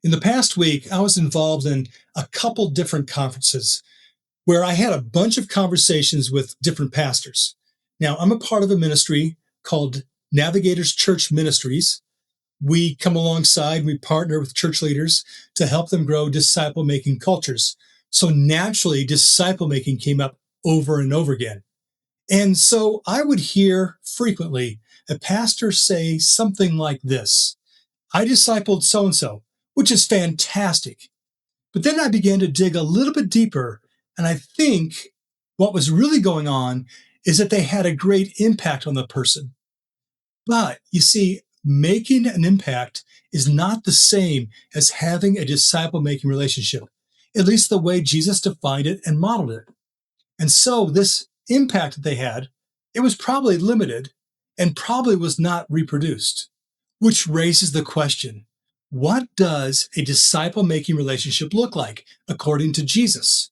In the past week, I was involved in a couple different conferences where I had a bunch of conversations with different pastors. Now, I'm a part of a ministry called Navigators Church Ministries. We come alongside, we partner with church leaders to help them grow disciple making cultures. So naturally, disciple making came up over and over again. And so I would hear frequently a pastor say something like this: I discipled so and so, which is fantastic. But then I began to dig a little bit deeper, and I think what was really going on is that they had a great impact on the person. But you see, making an impact is not the same as having a disciple making relationship, at least the way Jesus defined it and modeled it. And so this impact that they had, it was probably limited and probably was not reproduced, which raises the question, what does a disciple-making relationship look like according to Jesus?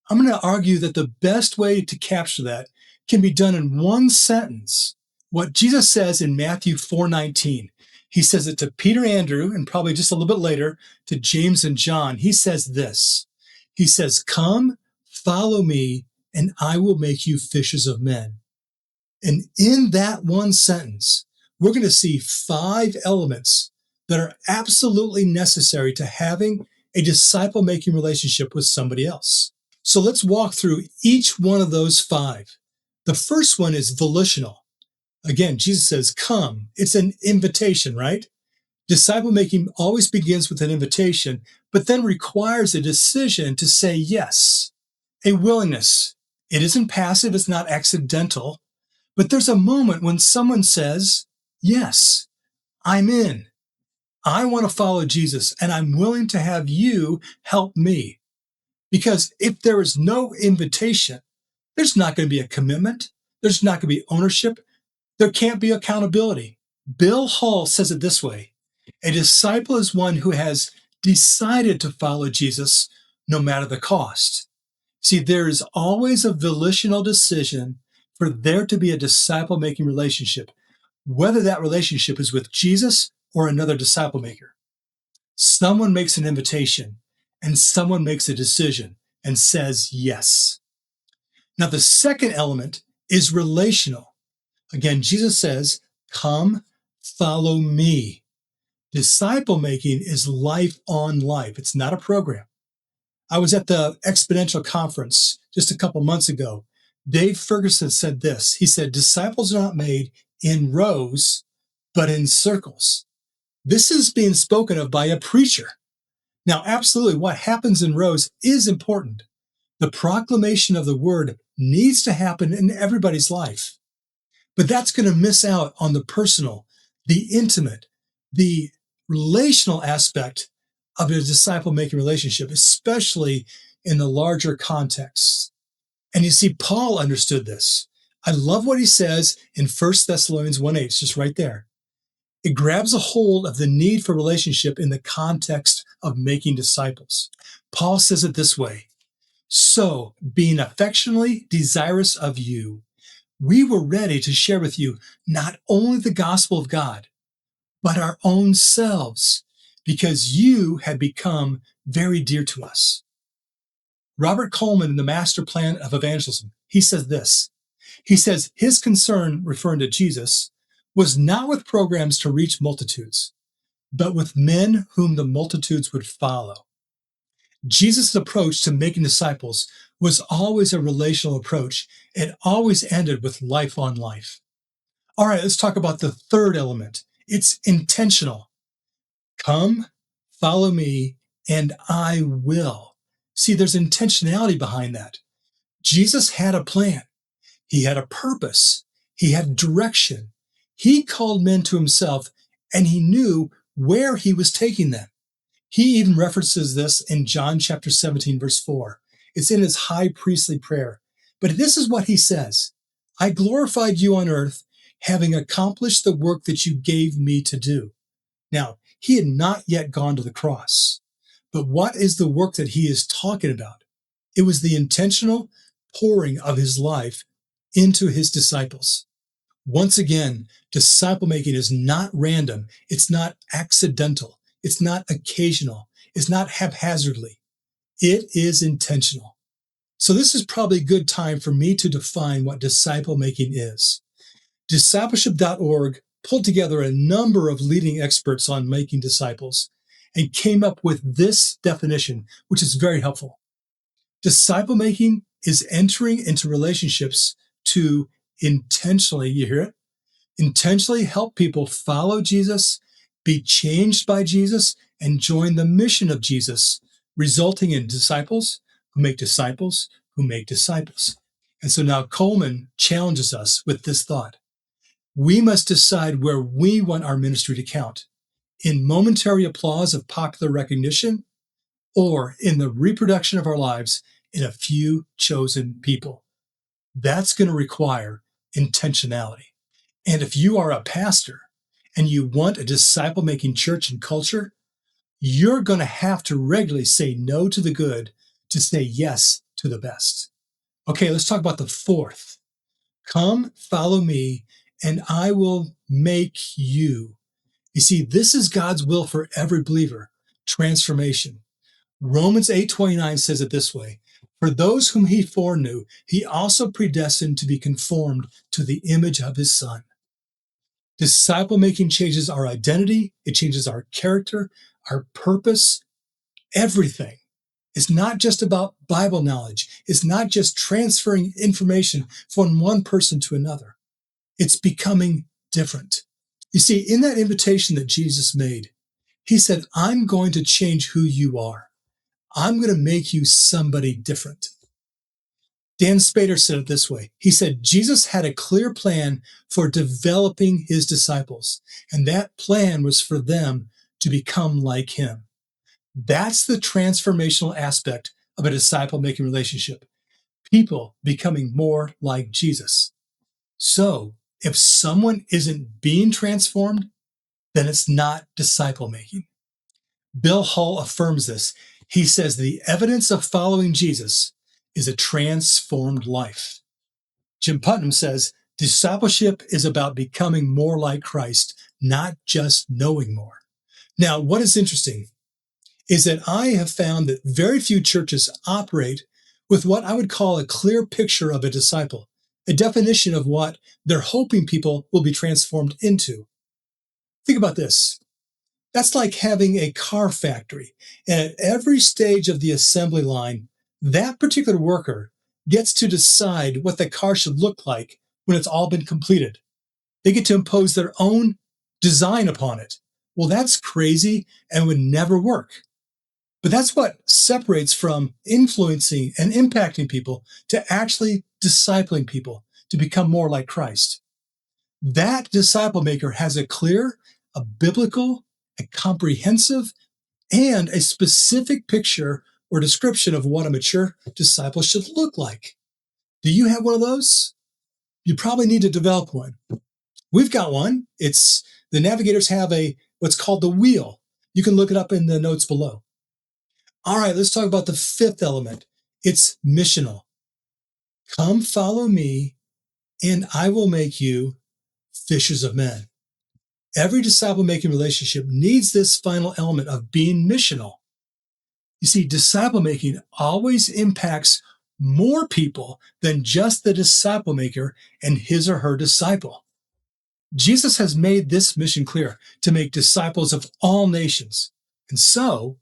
I'm going to argue that the best way to capture that can be done in one sentence. What Jesus says in Matthew 4:19, he says it to Peter, Andrew, and probably just a little bit later to James and John. He says this. He says, "Come, follow me, and I will make you fishers of men." And in that one sentence, we're going to see 5 elements that are absolutely necessary to having a disciple-making relationship with somebody else. So let's walk through each one of those 5. The first one is volitional. Again, Jesus says, come. It's an invitation, right? Disciple-making always begins with an invitation, but then requires a decision to say yes, a willingness. It isn't passive, it's not accidental, but there's a moment when someone says, yes, I'm in. I want to follow Jesus, and I'm willing to have you help me. Because if there is no invitation, there's not going to be a commitment. There's not going to be ownership. There can't be accountability. Bill Hall says it this way: a disciple is one who has decided to follow Jesus no matter the cost. See, there is always a volitional decision for there to be a disciple-making relationship, whether that relationship is with Jesus or another disciple maker. Someone makes an invitation and someone makes a decision and says yes. Now, the second element is relational. Again, Jesus says, come, follow me. Disciple making is life on life. It's not a program. I was at the Exponential Conference just a couple months ago. Dave Ferguson said this. He said, disciples are not made in rows, but in circles. This is being spoken of by a preacher. Now, absolutely, what happens in rows is important. The proclamation of the word needs to happen in everybody's life. But that's going to miss out on the personal, the intimate, the relational aspect of a disciple-making relationship, especially in the larger context. And you see, Paul understood this. I love what he says in 1 Thessalonians 1:8. It's just right there. It grabs a hold of the need for relationship in the context of making disciples. Paul says it this way: so, being affectionately desirous of you, we were ready to share with you not only the gospel of God, but our own selves, because you had become very dear to us. Robert Coleman, in the Master Plan of Evangelism, he says this. He says his concern, referring to Jesus, was not with programs to reach multitudes, but with men whom the multitudes would follow. Jesus' approach to making disciples was always a relational approach. It always ended with life on life. All right, let's talk about the third element. It's intentional. Come, follow me, and I will. See, there's intentionality behind that. Jesus had a plan. He had a purpose. He had direction. He called men to himself, and he knew where he was taking them. He even references this in John chapter 17, verse 4. It's in his high priestly prayer. But this is what he says: I glorified you on earth, having accomplished the work that you gave me to do. Now, he had not yet gone to the cross. But what is the work that he is talking about? It was the intentional pouring of his life into his disciples. Once again, disciple making is not random. It's not accidental. It's not occasional. It's not haphazardly. It is intentional. So this is probably a good time for me to define what disciple making is. Discipleship.org pulled together a number of leading experts on making disciples and came up with this definition, which is very helpful. Disciple making is entering into relationships to intentionally, you hear it? Intentionally help people follow Jesus, be changed by Jesus, and join the mission of Jesus, resulting in disciples who make disciples who make disciples. And so now Coleman challenges us with this thought. We must decide where we want our ministry to count, in momentary applause of popular recognition, or in the reproduction of our lives in a few chosen people. That's going to require intentionality. And if you are a pastor and you want a disciple-making church and culture, you're going to have to regularly say no to the good to say yes to the best. Okay, let's talk about the fourth. Come, follow me, and I will make you. You see, this is God's will for every believer, transformation. Romans 8:29 says it this way, for those whom he foreknew, he also predestined to be conformed to the image of his Son. Disciple making changes our identity, it changes our character, our purpose, everything. It's not just about Bible knowledge. It's not just transferring information from one person to another. It's becoming different. You see, in that invitation that Jesus made, he said, I'm going to change who you are. I'm going to make you somebody different. Dan Spader said it this way. He said, Jesus had a clear plan for developing his disciples, and that plan was for them to become like him. That's the transformational aspect of a disciple-making relationship. People becoming more like Jesus. So, if someone isn't being transformed, then it's not disciple-making. Bill Hull affirms this. He says the evidence of following Jesus is a transformed life. Jim Putnam says discipleship is about becoming more like Christ, not just knowing more. Now, what is interesting is that I have found that very few churches operate with what I would call a clear picture of a disciple, a definition of what they're hoping people will be transformed into. Think about this. That's like having a car factory, and at every stage of the assembly line, that particular worker gets to decide what the car should look like when it's all been completed. They get to impose their own design upon it. Well, that's crazy and would never work. But that's what separates from influencing and impacting people to actually discipling people to become more like Christ. That disciple maker has a clear, a biblical, a comprehensive, and a specific picture or description of what a mature disciple should look like. Do you have one of those? You probably need to develop one. We've got one. It's the Navigators have what's called the wheel. You can look it up in the notes below. All right, let's talk about the fifth element. It's missional. Come follow me, and I will make you fishers of men. Every disciple-making relationship needs this final element of being missional. You see, disciple-making always impacts more people than just the disciple maker and his or her disciple. Jesus has made this mission clear, to make disciples of all nations. And so,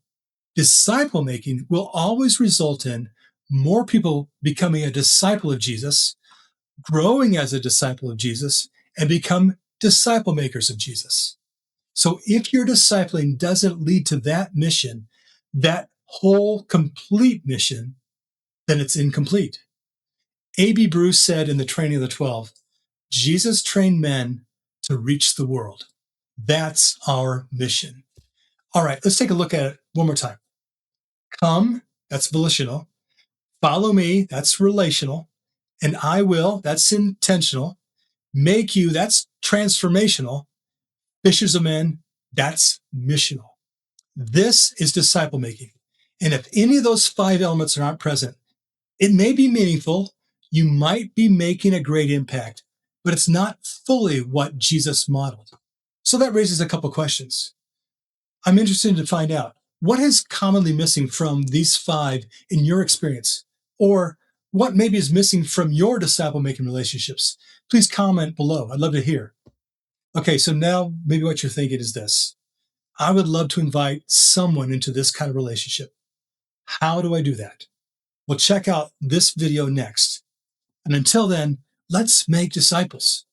disciple making will always result in more people becoming a disciple of Jesus, growing as a disciple of Jesus, and become disciple makers of Jesus. So if your discipling doesn't lead to that mission, that whole complete mission, then it's incomplete. A.B. Bruce said in the Training of the 12, Jesus trained men to reach the world. That's our mission. All right, let's take a look at it one more time. Come, that's volitional. Follow me, that's relational. And I will, that's intentional. Make you, that's transformational. Fishers of men, that's missional. This is disciple making. And if any of those five elements are not present, it may be meaningful. You might be making a great impact, but it's not fully what Jesus modeled. So that raises a couple questions. I'm interested to find out what is commonly missing from these 5 in your experience, or what maybe is missing from your disciple making relationships. Please comment below. I'd love to hear. Okay, so now maybe what you're thinking is this: I would love to invite someone into this kind of relationship. How do I do that? Well, check out this video next. And until then, let's make disciples.